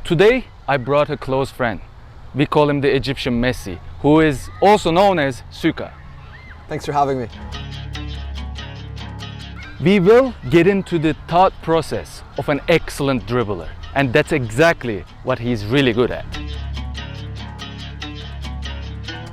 Today, I brought a close friend. We call him the Egyptian Messi, who is also known as Suka. Thanks for having me. We will get into the thought process of an excellent dribbler, and that's exactly what he's really good at.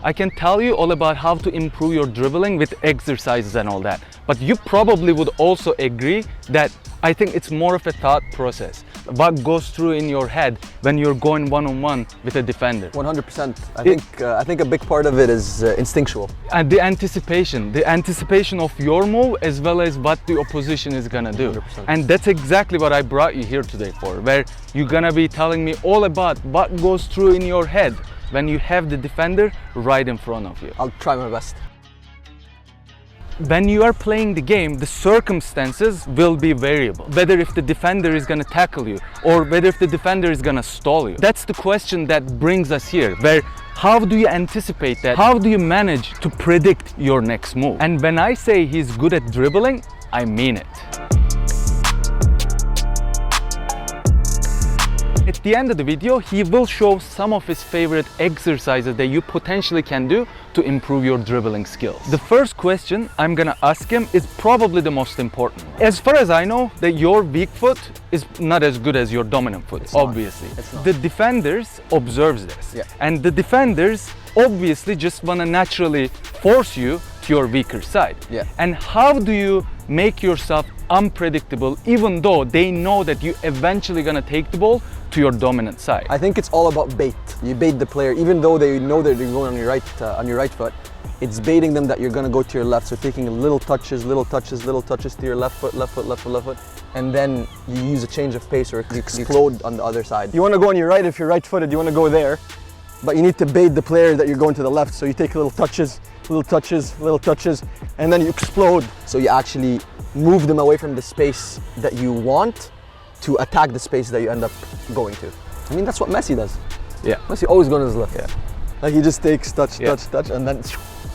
I can tell you all about how to improve your dribbling with exercises and all that, but you probably would also agree that I think it's more of a thought process. What goes through in your head when you're going one-on-one with a defender. 100%. I think a big part of it is instinctual. And the anticipation of your move as well as what the opposition is gonna do. 100%. And that's exactly what I brought you here today for, where you're gonna be telling me all about what goes through in your head when you have the defender right in front of you. I'll try my best. When you are playing the game, the circumstances will be variable. Whether if the defender is gonna tackle you or whether if the defender is gonna stall you. That's the question that brings us here, where how do you anticipate that? How do you manage to predict your next move? And when I say he's good at dribbling, I mean it. At the end of the video, he will show some of his favorite exercises that you potentially can do to improve your dribbling skills. The first question I'm gonna ask him is probably the most important. As far as I know, that your weak foot is not as good as your dominant foot, obviously. It's not. The defenders observes this. Yeah. And the defenders obviously just wanna naturally force you to your weaker side. Yeah. And how do you make yourself unpredictable even though they know that you eventually gonna take the ball to your dominant side? I think it's all about bait. You bait the player, even though they know that you're going on your right foot. It's baiting them that you're going to go to your left. So taking little touches to your left foot, and then you use a change of pace or you explode on the other side. You want to go on your right if you're right-footed. You want to go there, but you need to bait the player that you're going to the left. So you take little touches, and then you explode. So you actually move them away from the space that you want to attack the space that you end up going to. I mean, that's what Messi does. Yeah. Messi always goes on his left. Yeah. Like he just takes touch, and then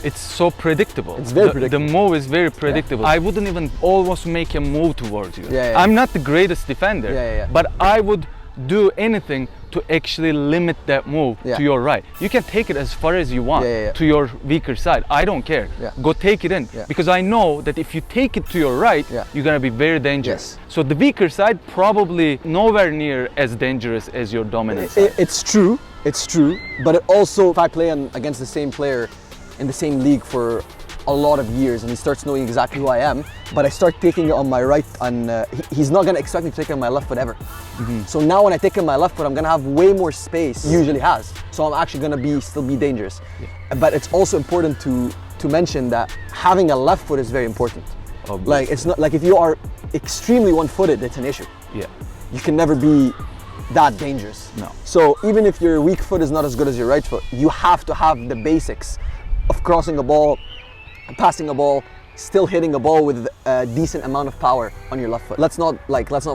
it's so predictable. It's very predictable. The move is very predictable. Yeah. I wouldn't even almost make a move towards you. Yeah. I'm not the greatest defender, but I would do anything to actually limit that move to your right. You can take it as far as you want to your weaker side. I don't care. Go take it in because I know that if you take it to your right, you're gonna be very dangerous. So the weaker side probably nowhere near as dangerous as your dominant side. It's true, but it also, if I play against the same player in the same league for a lot of years and he starts knowing exactly who I am, but I start taking it on my right and he's not gonna expect me to take it on my left foot ever. So now when I take it on my left foot, I'm gonna have way more space he usually has. So I'm actually gonna still be dangerous. But it's also important to mention that having a left foot is very important. Obviously. Like it's not like if you are extremely one-footed, it's an issue. You can never be that dangerous. No. So even if your weak foot is not as good as your right foot, you have to have the basics of crossing a ball, passing a ball, still hitting a ball with a decent amount of power on your left foot. Let's not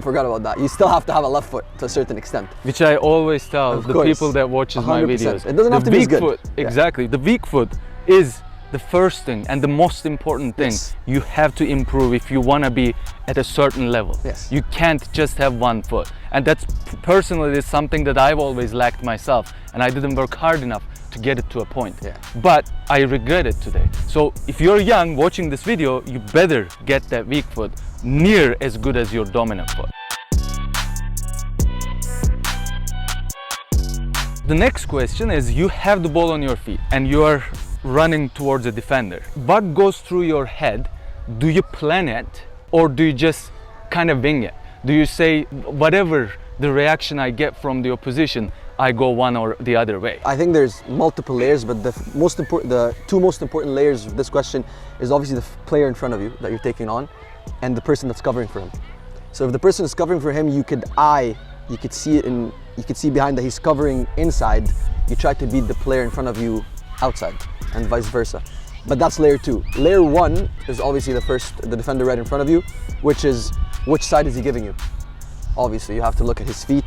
forget about that. You still have to have a left foot to a certain extent. Which I always tell the people that watches my videos. It doesn't have to be good. Foot, exactly. The weak foot is the first thing and the most important thing you have to improve if you want to be at a certain level. You can't just have one foot. And that's personally is something that I've always lacked myself, and I didn't work hard enough to get it to a point. But I regret it today. So if you're young watching this video, you better get that weak foot near as good as your dominant foot. The next question is, you have the ball on your feet and you are running towards a defender. What goes through your head? Do you plan it or do you just kind of wing it? Do you say, whatever the reaction I get from the opposition, I go one or the other way? I think there's multiple layers, but the two most important layers of this question is obviously the player in front of you that you're taking on and the person that's covering for him. So if the person is covering for him, you could see behind that he's covering inside, you try to beat the player in front of you outside and vice versa. But that's layer two. Layer one is obviously the defender right in front of you, which is which side is he giving you? Obviously you have to look at his feet.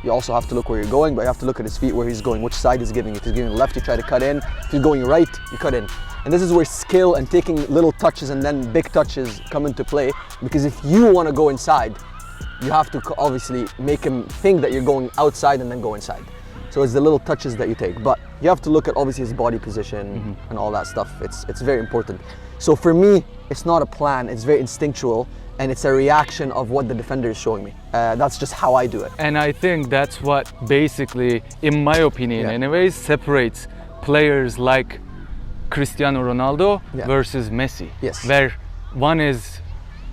You also have to look where you're going, but you have to look at his feet, where he's going, which side he's giving you. If he's giving left, you try to cut in. If he's going right, you cut in. And this is where skill and taking little touches and then big touches come into play, because if you want to go inside, you have to obviously make him think that you're going outside and then go inside. So it's the little touches that you take, but you have to look at obviously his body position and all that stuff. It's very important. So for me, it's not a plan, it's very instinctual, and it's a reaction of what the defender is showing me. That's just how I do it. And I think that's what basically, in my opinion anyways, separates players like Cristiano Ronaldo versus Messi. Yes. Where one is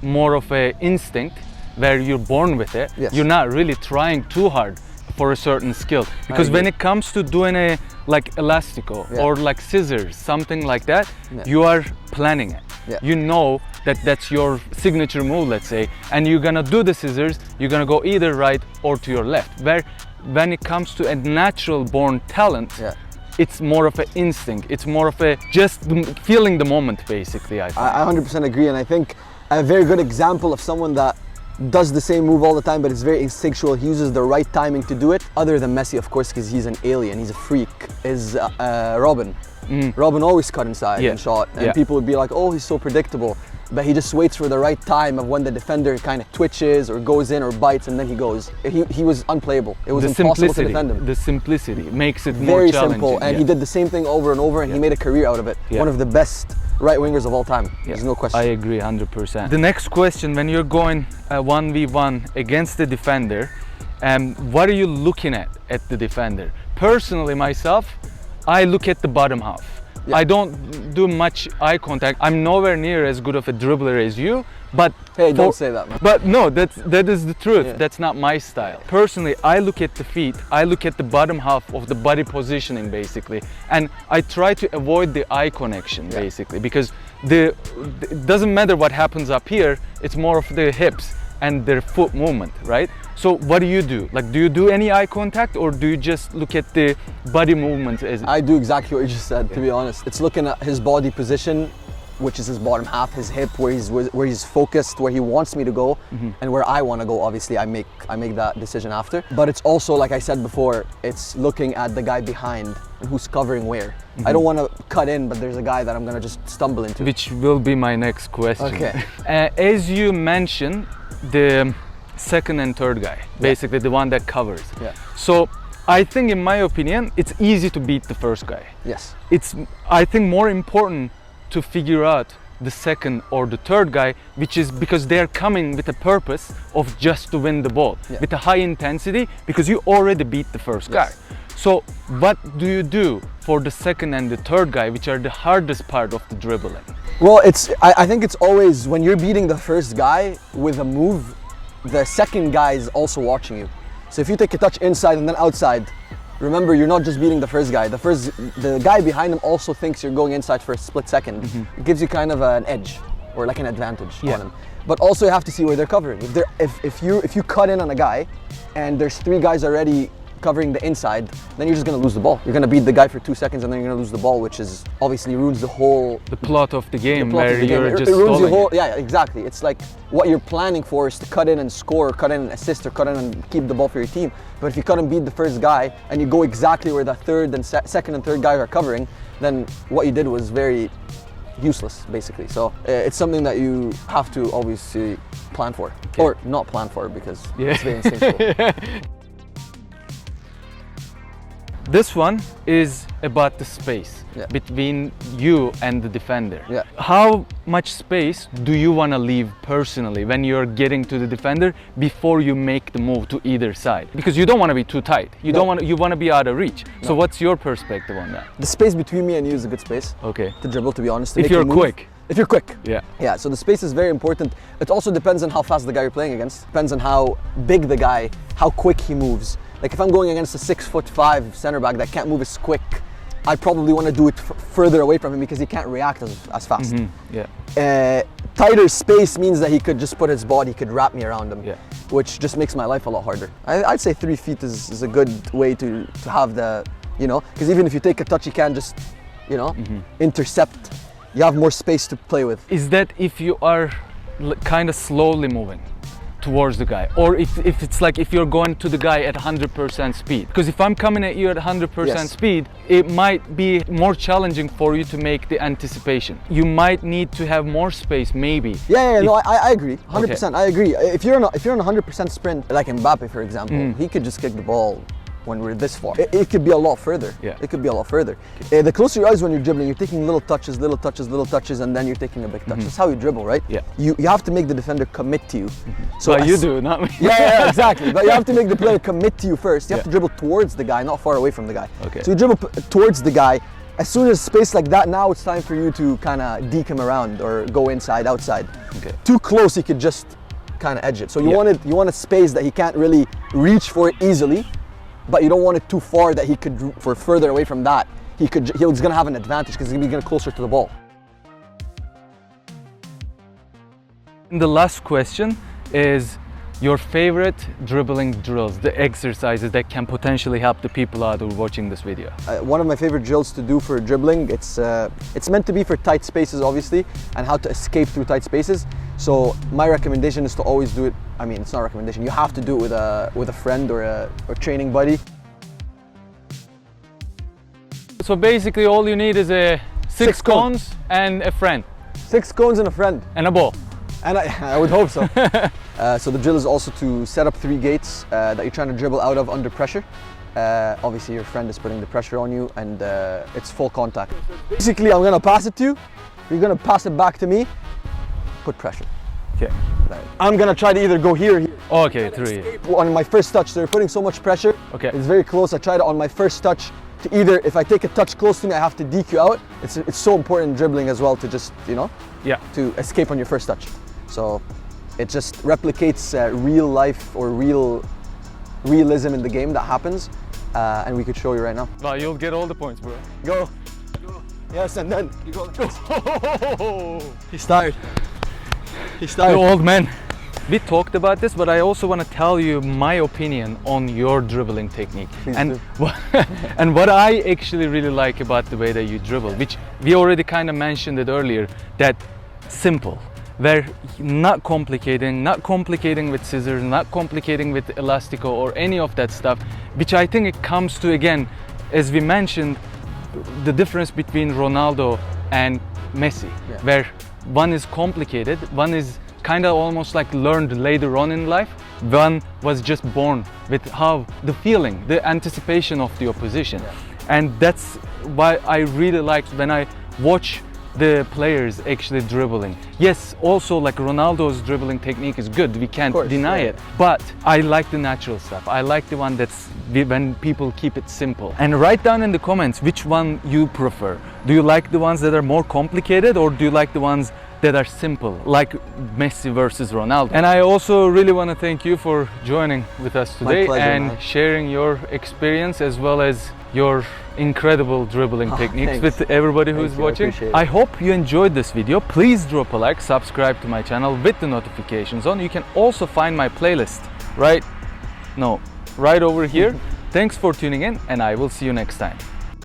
more of an instinct, where you're born with it. Yes. You're not really trying too hard for a certain skill. Because when it comes to doing a like elastico or like scissors, something like that, you are planning it. You know that that's your signature move, let's say, and you're gonna do the scissors, you're gonna go either right or to your left. Where when it comes to a natural born talent, it's more of an instinct. It's more of a just feeling the moment, basically, I think. I 100% agree, and I think a very good example of someone that does the same move all the time, but it's very instinctual. He uses the right timing to do it. Other than Messi, of course, because he's an alien, he's a freak, is Robin. Robin always cut inside and shot, and people would be like, oh, he's so predictable. But he just waits for the right time of when the defender kind of twitches or goes in or bites, and then he goes. He was unplayable. It was impossible to defend him. The simplicity makes it very more challenging. Simple, and he did the same thing over and over, and he made a career out of it. One of the best right wingers of all time. There's no question. I agree 100%. The next question, when you're going 1v1 against the defender, what are you looking at the defender? Personally, myself, I look at the bottom half. I don't do much eye contact. I'm nowhere near as good of a dribbler as you, but hey, don't say that, man. But no, that is the truth. That's not my style. Personally, I look at the feet, I look at the bottom half of the body positioning, basically, and I try to avoid the eye connection, basically, because it doesn't matter what happens up here, it's more of the hips and their foot movement, right? So what do you do? Like, do you do any eye contact, or do you just look at the body movements? I do exactly what you just said, to be honest. It's looking at his body position, which is his bottom half, his hip, where he's focused, where he wants me to go, and where I want to go. Obviously, I make that decision after. But it's also, like I said before, it's looking at the guy behind and who's covering where. I don't want to cut in, but there's a guy that I'm gonna just stumble into. Which will be my next question. Okay. As you mentioned, the second and third guy, basically the one that covers. So I think, in my opinion, it's easy to beat the first guy. Yes. It's, I think, more important to figure out the second or the third guy, which is because they're coming with a purpose of just to win the ball, with a high intensity, because you already beat the first guy. So what do you do for the second and the third guy, which are the hardest part of the dribbling? Well, I think it's always, when you're beating the first guy with a move, the second guy is also watching you. So if you take a touch inside and then outside, remember, you're not just beating the first guy. The guy behind him also thinks you're going inside for a split second. It gives you kind of an edge, or like an advantage on him. But also you have to see where they're covering. If you cut in on a guy and there's three guys already covering the inside, then you're just gonna lose the ball. You're gonna beat the guy for 2 seconds and then you're gonna lose the ball, which is obviously ruins the plot of the game, where it you're just ruins stalling the whole. it. Yeah, exactly. It's like what you're planning for is to cut in and score, cut in and assist, or cut in and keep the ball for your team. But if you cut and beat the first guy and you go exactly where the third and second and third guys are covering, then what you did was very useless, basically. So it's something that you have to obviously plan for, or not plan for, because it's very instinctual. This one is about the space between you and the defender. How much space do you want to leave personally when you're getting to the defender before you make the move to either side? Because you don't want to be too tight. You want to be out of reach. So what's your perspective on that? The space between me and you is a good space. To dribble, to be honest. If you're quick. If you're quick. Yeah. So the space is very important. It also depends on how fast the guy you're playing against. Depends on how big the guy, how quick he moves. Like if I'm going against a 6'5" center back that can't move as quick, I probably want to do it further away from him because he can't react as fast. Tighter space means that he could just put his body, he could wrap me around him, which just makes my life a lot harder. I'd say 3 feet is a good way to have the, because even if you take a touch, you can't just, intercept. You have more space to play with. Is that if you are kind of slowly moving towards the guy, or if it's like if you're going to the guy at 100% speed. Because if I'm coming at you at 100% speed, it might be more challenging for you to make the anticipation. You might need to have more space, maybe. No, I agree, 100%. I agree. If you're on a 100% sprint, like Mbappe, for example, he could just kick the ball when we're this far. It could be a lot further. It could be a lot further. The closer your eyes when you're dribbling, you're taking little touches, and then you're taking a big touch. That's how you dribble, right? You have to make the defender commit to you. So you do, not me. Exactly. But you have to make the player commit to you first. You have to dribble towards the guy, not far away from the guy. So you dribble towards the guy. As soon as space like that, now it's time for you to kind of deke him around or go inside, outside. Too close, he could just kind of edge it. So you want a space that he can't really reach for it easily, but you don't want it too far that he could, for further away from that, he's gonna have an advantage because he's gonna be getting closer to the ball. And the last question is your favorite dribbling drills, the exercises that can potentially help the people out who are watching this video. One of my favorite drills to do for dribbling, it's meant to be for tight spaces, obviously, and how to escape through tight spaces. So my recommendation is to always do it. I mean, it's not a recommendation. You have to do it with a friend or a training buddy. So basically, all you need is six cones and a friend. 6 cones and a friend. And a ball. And I would hope so. So the drill is also to set up 3 gates that you're trying to dribble out of under pressure. Obviously, your friend is putting the pressure on you, and it's full contact. Basically, I'm gonna pass it to you. You're gonna pass it back to me. Put pressure. Okay. I'm gonna try to either go here or here. Okay, 3. On my first touch, they're putting so much pressure. Okay. It's very close. I tried it on my first touch to either, if I take a touch close to me, I have to deke you out. It's so important in dribbling as well to just, to escape on your first touch. So it just replicates real life or realism in the game that happens, and we could show you right now. Well, you'll get all the points, bro. Go. Yes, and then you go. He's tired. He's tired. You old man. We talked about this, but I also want to tell you my opinion on your dribbling technique. Please do. And what I actually really like about the way that you dribble, which we already kind of mentioned it earlier, that simple. Where not complicating with scissors, not complicating with elastico or any of that stuff, which I think it comes to, again, as we mentioned, the difference between Ronaldo and Messi, where one is complicated, one is kind of almost like learned later on in life, one was just born with how the feeling, the anticipation of the opposition. And that's why I really liked when I watch the players actually dribbling. Yes, also like Ronaldo's dribbling technique is good, we can't deny it, but I like the natural stuff. I like the one that's when people keep it simple. And write down in the comments which one you prefer. Do you like the ones that are more complicated, or do you like the ones that are simple, like Messi versus Ronaldo? And I also really want to thank you for joining with us today and sharing your experience as well as your incredible dribbling techniques with everybody who's watching. I hope you enjoyed this video. Please drop a like, subscribe to my channel with the notifications on. You can also find my playlist right over here. Thanks for tuning in, and I will see you next time.